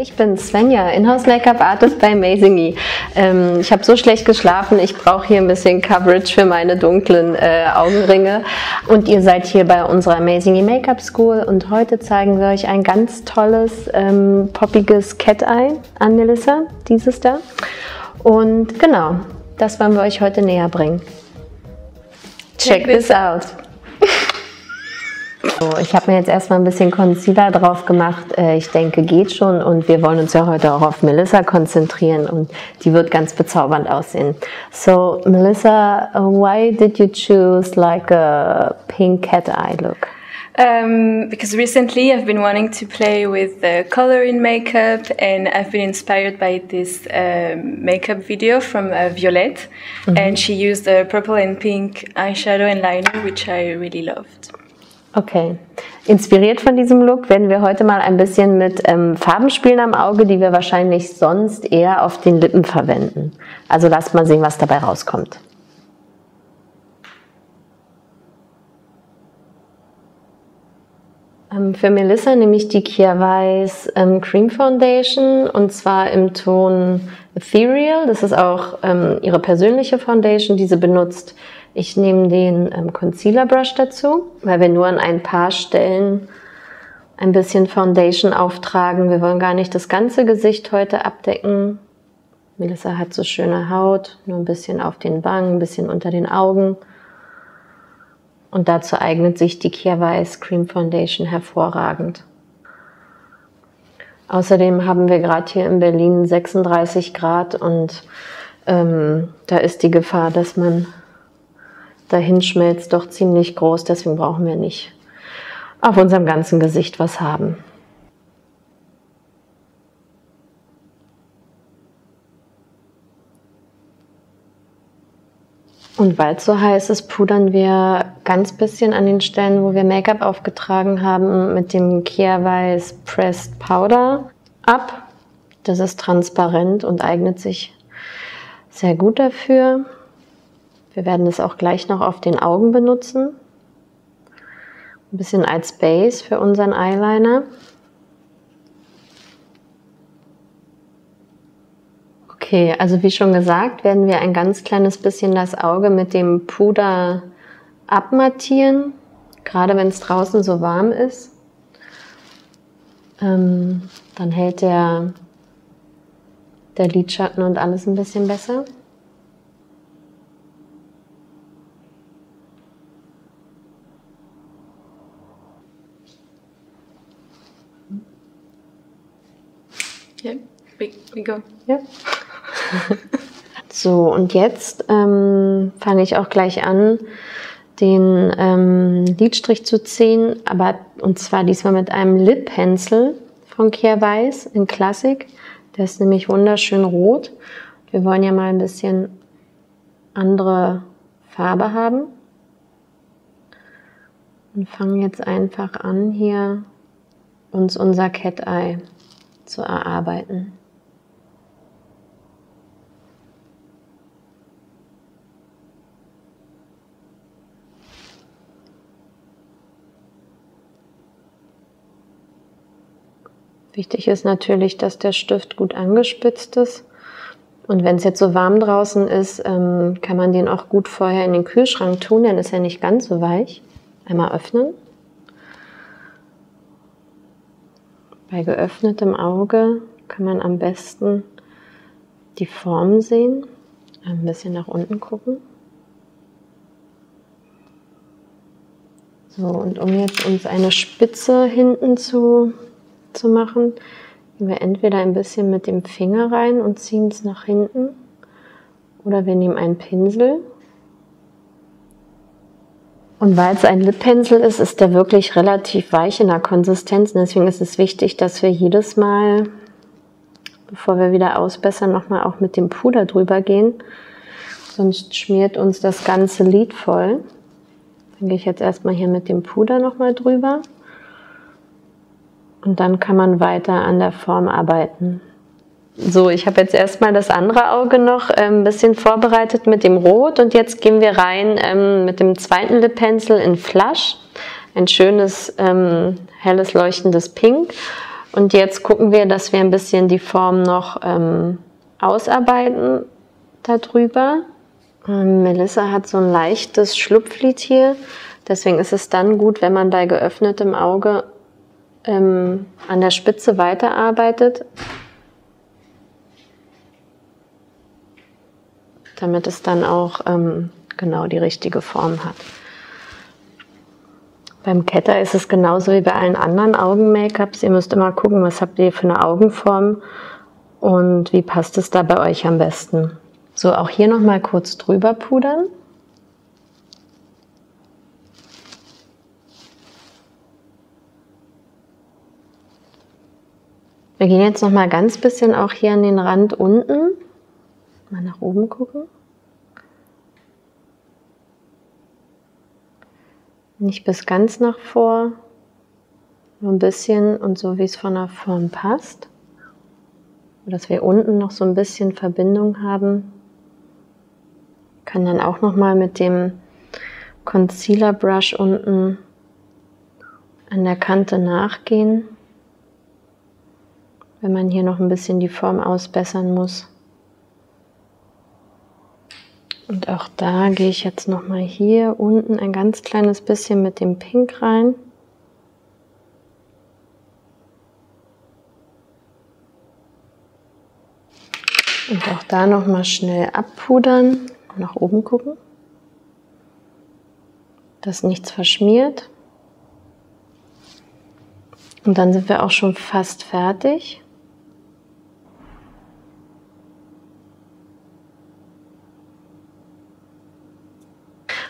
Ich bin Svenja, Inhouse-Make-up-Artist bei Amazing Me. Ich habe so schlecht geschlafen, ich brauche hier ein bisschen Coverage für meine dunklen Augenringe. Und ihr seid hier bei unserer Amazing Me Make-up School und heute zeigen wir euch ein ganz tolles, poppiges Cat-Eye an Melissa, dieses da. Und genau, das wollen wir euch heute näher bringen. Check this out! So, ich habe mir jetzt erstmal ein bisschen Concealer drauf gemacht. Ich denke, geht schon. Und wir wollen uns ja heute auch auf Melissa konzentrieren. Und die wird ganz bezaubernd aussehen. So, Melissa, why did you choose like a pink cat eye look? Because recently I've been wanting to play with color in makeup, and I've been inspired by this makeup video from Violette. And she used a purple and pink eyeshadow and liner, which I really loved. Okay, inspiriert von diesem Look werden wir heute mal ein bisschen mit Farben spielen am Auge, die wir wahrscheinlich sonst eher auf den Lippen verwenden. Also lasst mal sehen, was dabei rauskommt. Für Melissa nehme ich die Kjaer Weis Cream Foundation und zwar im Ton Ethereal. Das ist auch ihre persönliche Foundation, die sie benutzt. Ich nehme den Concealer Brush dazu, weil wir nur an ein paar Stellen ein bisschen Foundation auftragen. Wir wollen gar nicht das ganze Gesicht heute abdecken. Melissa hat so schöne Haut, nur ein bisschen auf den Wangen, ein bisschen unter den Augen. Und dazu eignet sich die Kjaer Weis Cream Foundation hervorragend. Außerdem haben wir gerade hier in Berlin 36 Grad und da ist die Gefahr, dass man dahin schmelzt, doch ziemlich groß. Deswegen brauchen wir nicht auf unserem ganzen Gesicht was haben. Und weil es so heiß ist, pudern wir ganz bisschen an den Stellen, wo wir Make-up aufgetragen haben, mit dem Kjaer Weis Pressed Powder ab. Das ist transparent und eignet sich sehr gut dafür. Wir werden es auch gleich noch auf den Augen benutzen. Ein bisschen als Base für unseren Eyeliner. Okay, also wie schon gesagt, werden wir ein ganz kleines bisschen das Auge mit dem Puder abmattieren, gerade wenn es draußen so warm ist. Dann hält der Lidschatten und alles ein bisschen besser. Yeah, we go. Ja. So, und jetzt fange ich auch gleich an, den Lidstrich zu ziehen, und zwar diesmal mit einem Lip Pencil von Kjaer Weis in Classic. Der ist nämlich wunderschön rot. Wir wollen ja mal ein bisschen andere Farbe haben. Und fangen jetzt einfach an, hier uns unser Cat Eye zu erarbeiten. Wichtig ist natürlich, dass der Stift gut angespitzt ist. Und wenn es jetzt so warm draußen ist, kann man den auch gut vorher in den Kühlschrank tun, dann ist er nicht ganz so weich. Einmal öffnen. Bei geöffnetem Auge kann man am besten die Form sehen. Ein bisschen nach unten gucken. So, und um jetzt uns eine Spitze hinten zu machen, gehen wir entweder ein bisschen mit dem Finger rein und ziehen es nach hinten oder wir nehmen einen Pinsel. Und weil es ein Lip Pencil ist, ist der wirklich relativ weich in der Konsistenz. Und deswegen ist es wichtig, dass wir jedes Mal, bevor wir wieder ausbessern, nochmal auch mit dem Puder drüber gehen. Sonst schmiert uns das ganze Lid voll. Dann gehe ich jetzt erstmal hier mit dem Puder nochmal drüber. Und dann kann man weiter an der Form arbeiten. So, ich habe jetzt erstmal das andere Auge noch ein bisschen vorbereitet mit dem Rot und jetzt gehen wir rein mit dem zweiten Lip Pencil in Flush. Ein schönes, helles, leuchtendes Pink. Und jetzt gucken wir, dass wir ein bisschen die Form noch ausarbeiten darüber. Melissa hat so ein leichtes Schlupflid hier. Deswegen ist es dann gut, wenn man bei geöffnetem Auge an der Spitze weiterarbeitet, damit es dann auch genau die richtige Form hat. Beim Ketter ist es genauso wie bei allen anderen Augen-Make-ups. Ihr müsst immer gucken, was habt ihr für eine Augenform und wie passt es da bei euch am besten. So, auch hier nochmal kurz drüber pudern. Wir gehen jetzt nochmal ganz bisschen auch hier an den Rand unten. Mal nach oben gucken. Nicht bis ganz nach vor, nur ein bisschen und so, wie es von der Form passt. Dass wir unten noch so ein bisschen Verbindung haben. Kann dann auch nochmal mit dem Concealer Brush unten an der Kante nachgehen, wenn man hier noch ein bisschen die Form ausbessern muss. Und auch da gehe ich jetzt nochmal hier unten ein ganz kleines bisschen mit dem Pink rein. Und auch da nochmal schnell abpudern, nach oben gucken, dass nichts verschmiert. Und dann sind wir auch schon fast fertig.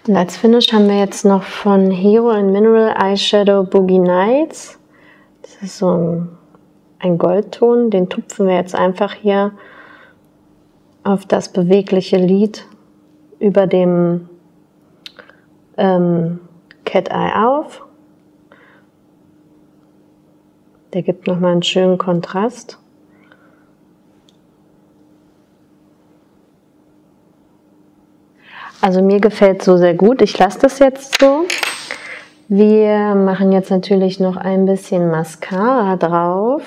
Und als Finish haben wir jetzt noch von Hero in Mineral Eyeshadow Boogie Nights. Das ist so ein Goldton, den tupfen wir jetzt einfach hier auf das bewegliche Lid über dem Cat Eye auf. Der gibt nochmal einen schönen Kontrast. Also mir gefällt es so sehr gut. Ich lasse das jetzt so. Wir machen jetzt natürlich noch ein bisschen Mascara drauf.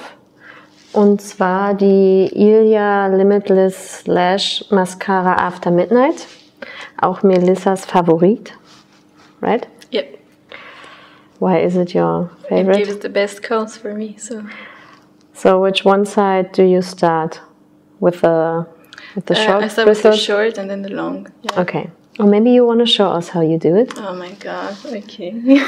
Und zwar die Ilia Limitless Lash Mascara After Midnight. Auch Melissas Favorit. Right? Yep. Why is it your favorite? It gives the best curls for me. So which one side do you start? With the short I start with the short and then the long. Yeah. Okay. Or maybe you want to show us how you do it. Oh my god, okay.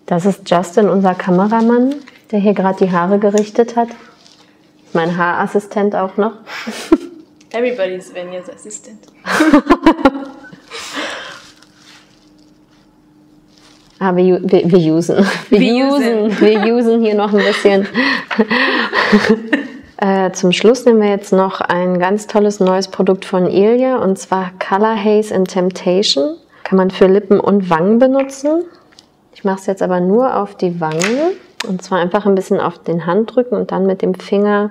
Das ist Justin, unser Kameramann, der hier gerade die Haare gerichtet hat. Mein Haarassistent auch noch. Everybody's Venya's assistant. Aber wir usen hier noch ein bisschen. Zum Schluss nehmen wir jetzt noch ein ganz tolles neues Produkt von Ilia, und zwar Color Haze in Temptation. Kann man für Lippen und Wangen benutzen. Ich mache es jetzt aber nur auf die Wangen, und zwar einfach ein bisschen auf den Handrücken und dann mit dem Finger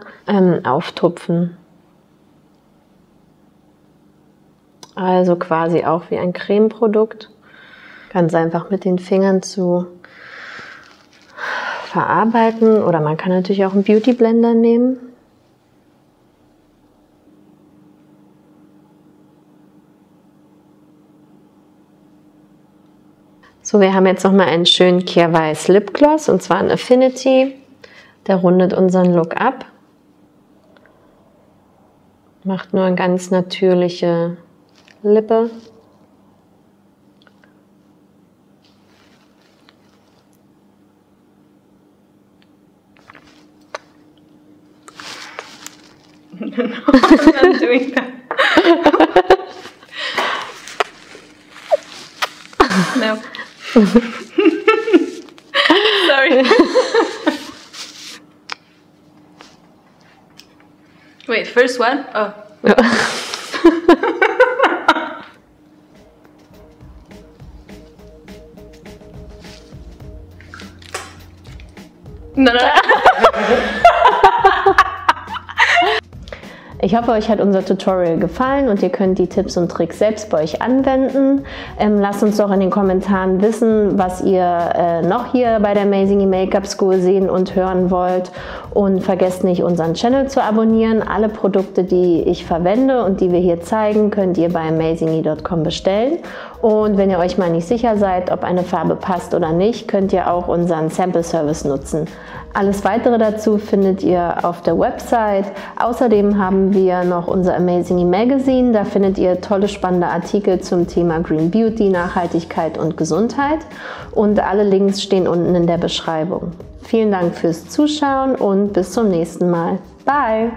auftupfen. Also quasi auch wie ein Cremeprodukt. Ganz einfach mit den Fingern zu verarbeiten, oder man kann natürlich auch einen Beauty Blender nehmen. So, wir haben jetzt nochmal einen schönen Kierweiß Lipgloss, und zwar ein Affinity. Der rundet unseren Look ab. Macht nur eine ganz natürliche Lippe. No, I'm not doing that. No. Sorry. Wait, first one? Oh. No. Ich hoffe, euch hat unser Tutorial gefallen und ihr könnt die Tipps und Tricks selbst bei euch anwenden. Lasst uns doch in den Kommentaren wissen, was ihr noch hier bei der Amazingly Makeup School sehen und hören wollt. Und vergesst nicht, unseren Channel zu abonnieren. Alle Produkte, die ich verwende und die wir hier zeigen, könnt ihr bei amazingly.com bestellen. Und wenn ihr euch mal nicht sicher seid, ob eine Farbe passt oder nicht, könnt ihr auch unseren Sample Service nutzen. Alles weitere dazu findet ihr auf der Website. Außerdem haben wir noch unser Amazingly Magazine. Da findet ihr tolle, spannende Artikel zum Thema Green Beauty, Nachhaltigkeit und Gesundheit. Und alle Links stehen unten in der Beschreibung. Vielen Dank fürs Zuschauen und bis zum nächsten Mal. Bye!